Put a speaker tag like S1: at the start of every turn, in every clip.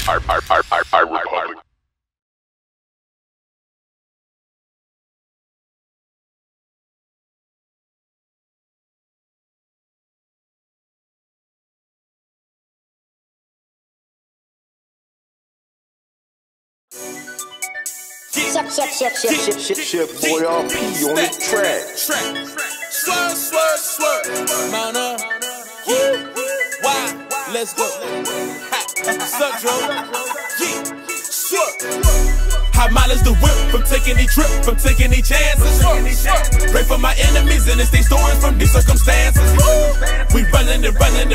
S1: Republic.
S2: Shit, boy, RP on the track.
S3: Swerve. Mount up. Why? Let's go. Suck, Joe. High mileage the whip from taking any trip, from taking any chances. Pray for my enemies and stay stories from these circumstances. We running a band.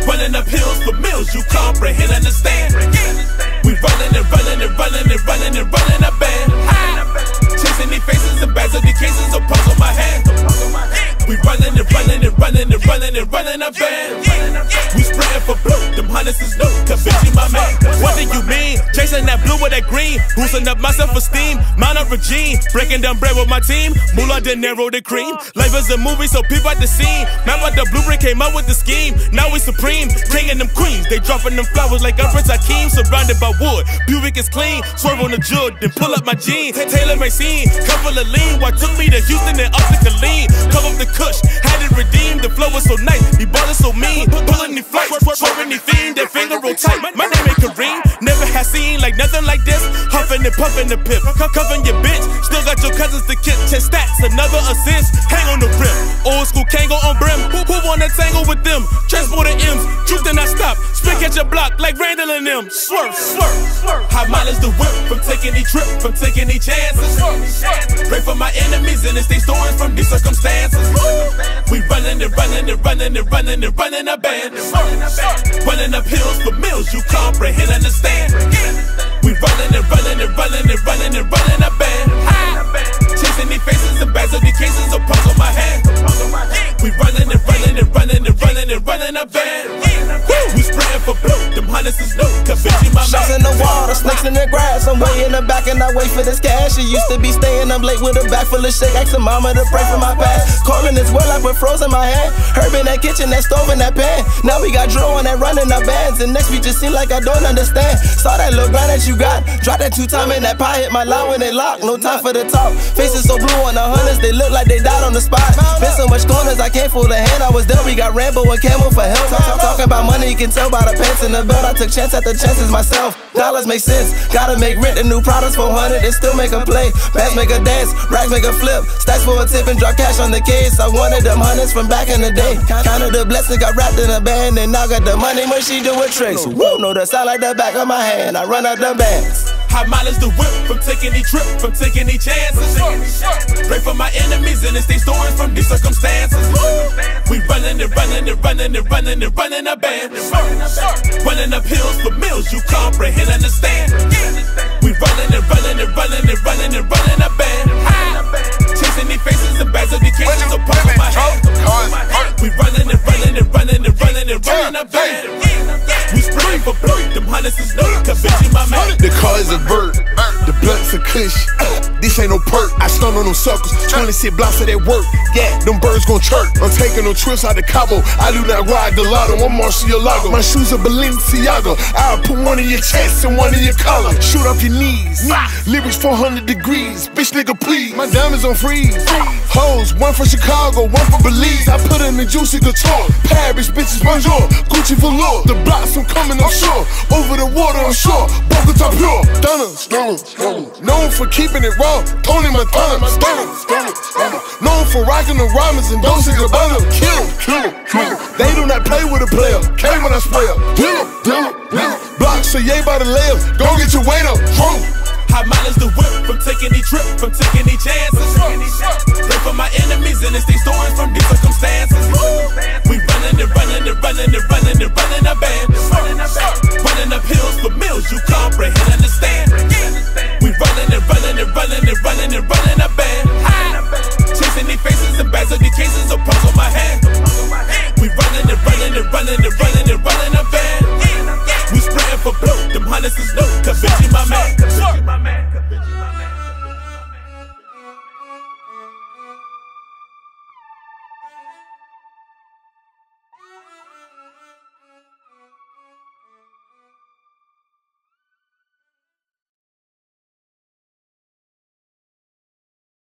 S3: Running up hills for mills, you comprehend, understand. We running a band. Chasing these faces and bags of the cases of pulse on my hand. We running a band. We spreading for blue, them hunters is new, conviction my man. What do you mean? Chasing that blue with that green, boosting up my self-esteem. Mount up regime, breaking down bread with my team. Moolah de Niro the cream. Life is a movie, so people at the scene. Map out the blueprint, came up with the scheme. Now we supreme, king and them queens. They dropping them flowers like a Prince Hakeem. Surrounded by wood, Buick is clean. Swerve on the jug, then pull up my jeans. Taylor my scene, cover the lean. What took me to Houston and up to Killeen. Cover up the kush, had it redeemed. The flow was so nice, the ballin' so mean. Pulling the flight, swerving the fiend. That finger roll tight, my name ain't Kareem. Never had seen like nothing like this. Huffing and puffing the pip, covering your bitch. Still got your cousins to kiss. 10 stats, another assist. Hang on the rim, old school Kango on brim. Who wanna tangle with them? Transporter M's, truth then I stop. Spin catch a block like Randall and them. Swerve. High mileage the whip from taking any trip, from taking any chances. Pray for my enemies and stay stories from these circumstances. We running a band. Running up hills for mills, you comprehend, understand. We running a band. Chasing these faces and bags of the cases of pulse on my hand. We running a band. We spreading for blue, them hunters is new, conviction my man.
S4: Sharks in the water, snakes in the grass. I'm way in the back and I wait for this cash. She used to be staying up late with a bag full of shit. Asking mama to pray for my past. Calling this well, I put froze in my hand. Herb in that kitchen, that stove in that pan. Now we got drill on that running our bands. And next we just seem like I don't understand. Saw that little grind that you got. Drop that 2 times in that pie, hit my line when they lock. No time for the talk. Faces so blue on the hunters, they look like they died on the spot. Been so much corners, I can't fool the hand. I was there, we got Rambo and Camel for help. Talking about money, you can tell by the pants in the belt. I took chance after chances myself. Dollars make sense, gotta make rent. The new products 400, it still make them play. Bands make a dance, racks make a flip. Stacks for a tip and drop cash on the case. I wanted them hunters from back in the day. Counted the blessings, got wrapped in a band. And now got the money machine doing tricks. Woo, know the sound like the back of my hand. I run out the bands.
S3: High mileage the whip from taking any trip, from taking any chances. Pray for my enemies and stay stories from these circumstances. We running a band. Running up hills for mills, you comprehend, understand. We running a band. Chasing these faces and bags of the cases of pulse on my hand. We running a band. We spraying for blue, them hunters is new, conviction my man.
S5: The car is a bird, the blunt's a kush. This ain't no perk, I stun on them suckers. 26 blocks of that work, yeah, them birds gon' chirp. I'm taking no trips out to Cabo, I do not ride the lotto, I'm Marcialago. My shoes are Balenciaga, I'll put one in your chest and one in your collar. Shoot off your knees, lyrics 400 degrees, bitch nigga please. My diamonds on freeze, hoes, one for Chicago, one for Belize. I put in the juicy couture, Paris bitches bonjour, Gucci velour. The blocks I'm coming offshore, over the water I'm shore, Bogota pure. Stunner, known for keeping it raw, Tony Montana, stunner. Known for rocking the rhymes and Dolce & Gabbana. Kill 'em. They do not play with a player, came when I spray up. Deal 'em. Block, so yay by the layers, go get your weight up.
S3: High mileage the whip from taking any trip, from taking any chances. Pray for my enemies and stay stories from these circumstances. We running a band. Running up hills for mills, you comprehend, understand. We running a band. Chasing these faces and bags of the cases of